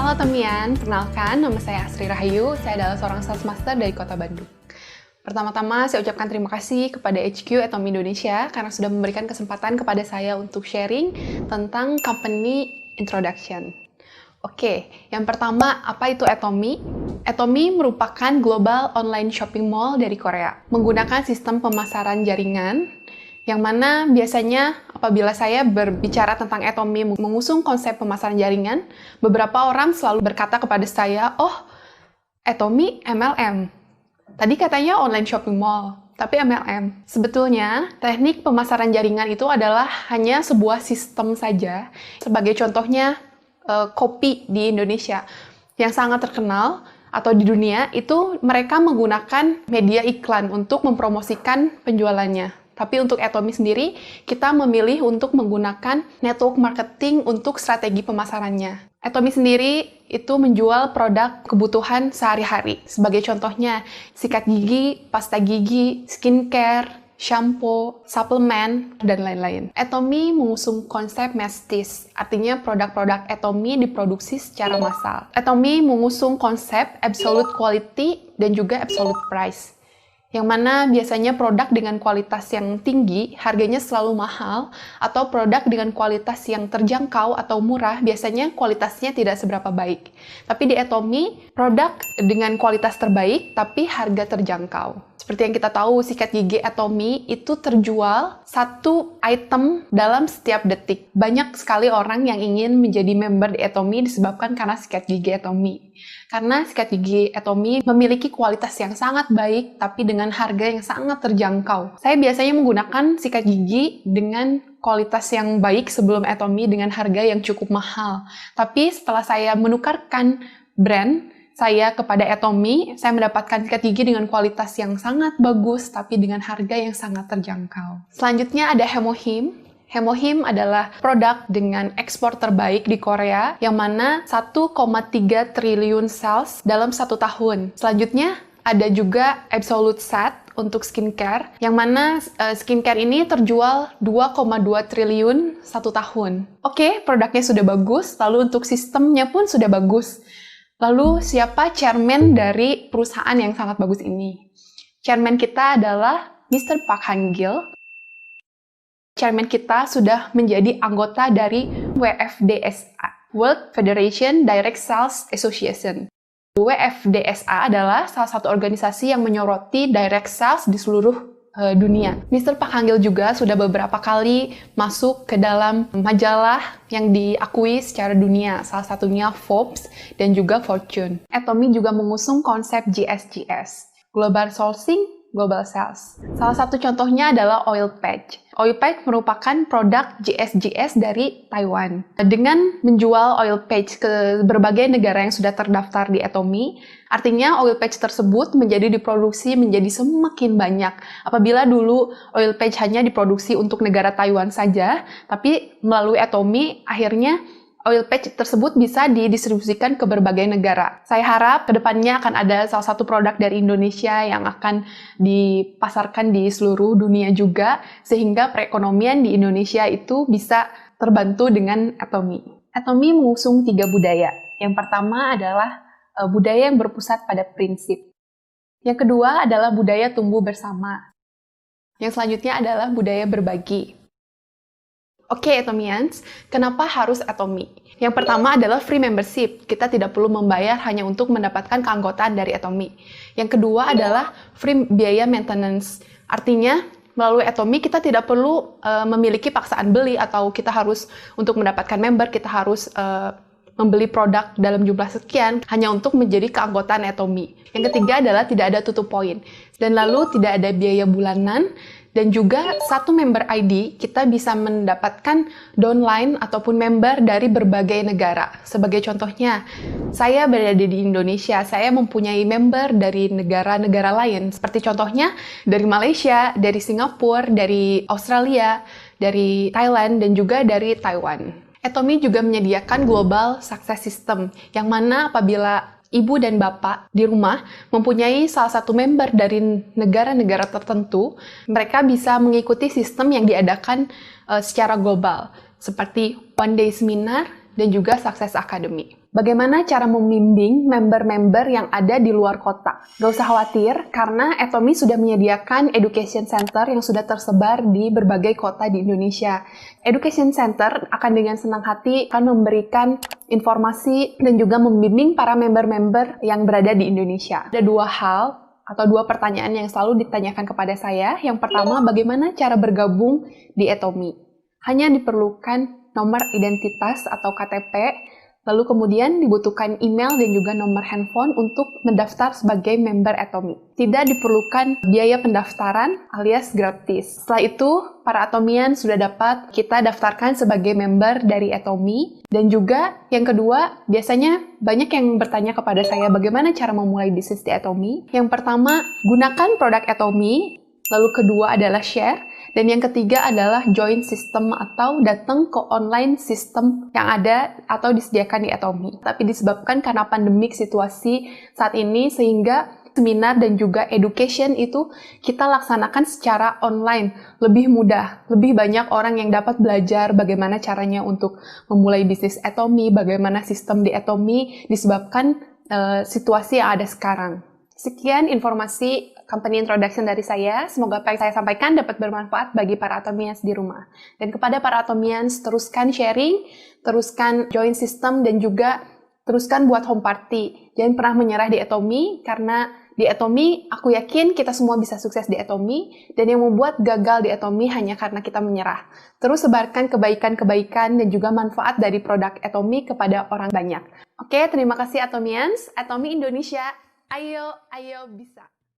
Halo teman, perkenalkan nama saya Asri Rahayu, saya adalah seorang sales master dari Kota Bandung. Pertama-tama saya ucapkan terima kasih kepada HQ Atomy Indonesia karena sudah memberikan kesempatan kepada saya untuk sharing tentang company introduction. Oke, yang pertama, apa itu Atomy? Atomy merupakan global online shopping mall dari Korea, menggunakan sistem pemasaran jaringan, yang mana biasanya apabila saya berbicara tentang Atomy mengusung konsep pemasaran jaringan, beberapa orang selalu berkata kepada saya, oh, Atomy MLM. Tadi katanya online shopping mall, tapi MLM. Sebetulnya, teknik pemasaran jaringan itu adalah hanya sebuah sistem saja. Sebagai contohnya, Shopee di Indonesia yang sangat terkenal atau di dunia, itu mereka menggunakan media iklan untuk mempromosikan penjualannya. Tapi untuk Atomy sendiri, kita memilih untuk menggunakan network marketing untuk strategi pemasarannya. Atomy sendiri itu menjual produk kebutuhan sehari-hari. Sebagai contohnya, sikat gigi, pasta gigi, skincare, shampoo, suplemen, dan lain-lain. Atomy mengusung konsep mass-stage, artinya produk-produk Atomy diproduksi secara massal. Atomy mengusung konsep absolute quality dan juga absolute price, yang mana biasanya produk dengan kualitas yang tinggi, harganya selalu mahal, atau produk dengan kualitas yang terjangkau atau murah, biasanya kualitasnya tidak seberapa baik. Tapi di Atomy, produk dengan kualitas terbaik, tapi harga terjangkau. Seperti yang kita tahu, sikat gigi Atomy itu terjual satu item dalam setiap detik. Banyak sekali orang yang ingin menjadi member di Atomy disebabkan karena sikat gigi Atomy. Karena sikat gigi Atomy memiliki kualitas yang sangat baik, tapi dengan harga yang sangat terjangkau. Saya biasanya menggunakan sikat gigi dengan kualitas yang baik sebelum Atomy dengan harga yang cukup mahal. Tapi setelah saya menukarkan brand saya kepada Atomy, saya mendapatkan sikat gigi dengan kualitas yang sangat bagus, tapi dengan harga yang sangat terjangkau. Selanjutnya ada Hemohim. Hemohim adalah produk dengan ekspor terbaik di Korea, yang mana 1,3 triliun sales dalam 1 tahun. Selanjutnya ada juga Absolute Set untuk skincare, yang mana skincare ini terjual 2,2 triliun 1 tahun. Oke, produknya sudah bagus, lalu untuk sistemnya pun sudah bagus. Lalu siapa chairman dari perusahaan yang sangat bagus ini? Chairman kita adalah Mr. Park Han-gil. Chairman kita sudah menjadi anggota dari WFDSA, World Federation Direct Sales Association. WFDSA adalah salah satu organisasi yang menyoroti direct sales di seluruh dunia. Mr. Park Han-gil juga sudah beberapa kali masuk ke dalam majalah yang diakui secara dunia, salah satunya Forbes dan juga Fortune. Atomy juga mengusung konsep GSGS, Global Sourcing, Global Sales. Salah satu contohnya adalah Oil Patch. Oil Patch merupakan produk GSGS dari Taiwan. Dengan menjual Oil Patch ke berbagai negara yang sudah terdaftar di Atomy, artinya Oil Patch tersebut menjadi diproduksi menjadi semakin banyak. Apabila dulu Oil Patch hanya diproduksi untuk negara Taiwan saja, tapi melalui Atomy akhirnya Oil Patch tersebut bisa didistribusikan ke berbagai negara. Saya harap kedepannya akan ada salah satu produk dari Indonesia yang akan dipasarkan di seluruh dunia juga, sehingga perekonomian di Indonesia itu bisa terbantu dengan Atomy. Atomy mengusung 3 budaya. Yang pertama adalah budaya yang berpusat pada prinsip. Yang kedua adalah budaya tumbuh bersama. Yang selanjutnya adalah budaya berbagi. Oke, Atomyans, kenapa harus Atomy? Yang pertama adalah free membership. Kita tidak perlu membayar hanya untuk mendapatkan keanggotaan dari Atomy. Yang kedua adalah free biaya maintenance. Artinya, melalui Atomy kita tidak perlu memiliki paksaan beli atau kita harus untuk mendapatkan member, kita harus membeli produk dalam jumlah sekian hanya untuk menjadi keanggotaan Atomy. Yang ketiga adalah tidak ada tutup poin. Dan lalu tidak ada biaya bulanan. Dan juga satu member ID, kita bisa mendapatkan downline ataupun member dari berbagai negara. Sebagai contohnya, saya berada di Indonesia, saya mempunyai member dari negara-negara lain. Seperti contohnya dari Malaysia, dari Singapura, dari Australia, dari Thailand, dan juga dari Taiwan. Atomy juga menyediakan Global Success System, yang mana apabila ibu dan bapak di rumah mempunyai salah satu member dari negara-negara tertentu, mereka bisa mengikuti sistem yang diadakan secara global, seperti one day seminar, dan juga Success Academy. Bagaimana cara membimbing member-member yang ada di luar kota? Gak usah khawatir, karena Atomy sudah menyediakan education center yang sudah tersebar di berbagai kota di Indonesia. Education center akan dengan senang hati akan memberikan informasi dan juga membimbing para member-member yang berada di Indonesia. Ada dua hal atau dua pertanyaan yang selalu ditanyakan kepada saya. Yang pertama, bagaimana cara bergabung di Atomy? Hanya diperlukan nomor identitas atau KTP, lalu kemudian dibutuhkan email dan juga nomor handphone untuk mendaftar sebagai member Atomy. Tidak diperlukan biaya pendaftaran alias gratis. Setelah itu, para Atomian sudah dapat kita daftarkan sebagai member dari Atomy. Dan juga yang kedua, biasanya banyak yang bertanya kepada saya bagaimana cara memulai bisnis di Atomy. Yang pertama, gunakan produk Atomy. Lalu kedua adalah share. Dan yang ketiga adalah join system atau datang ke online system yang ada atau disediakan di Atomy. Tapi disebabkan karena pandemik situasi saat ini sehingga seminar dan juga education itu kita laksanakan secara online. Lebih mudah, lebih banyak orang yang dapat belajar bagaimana caranya untuk memulai bisnis Atomy, bagaimana sistem di Atomy disebabkan situasi yang ada sekarang. Sekian informasi company introduction dari saya. Semoga apa yang saya sampaikan dapat bermanfaat bagi para Atomians di rumah. Dan kepada para Atomians, teruskan sharing, teruskan join system, dan juga teruskan buat home party. Jangan pernah menyerah di Atomy, karena di Atomy, aku yakin kita semua bisa sukses di Atomy, dan yang membuat gagal di Atomy hanya karena kita menyerah. Terus sebarkan kebaikan-kebaikan dan juga manfaat dari produk Atomy kepada orang banyak. Oke, terima kasih Atomians. Atomy Indonesia, ayo bisa.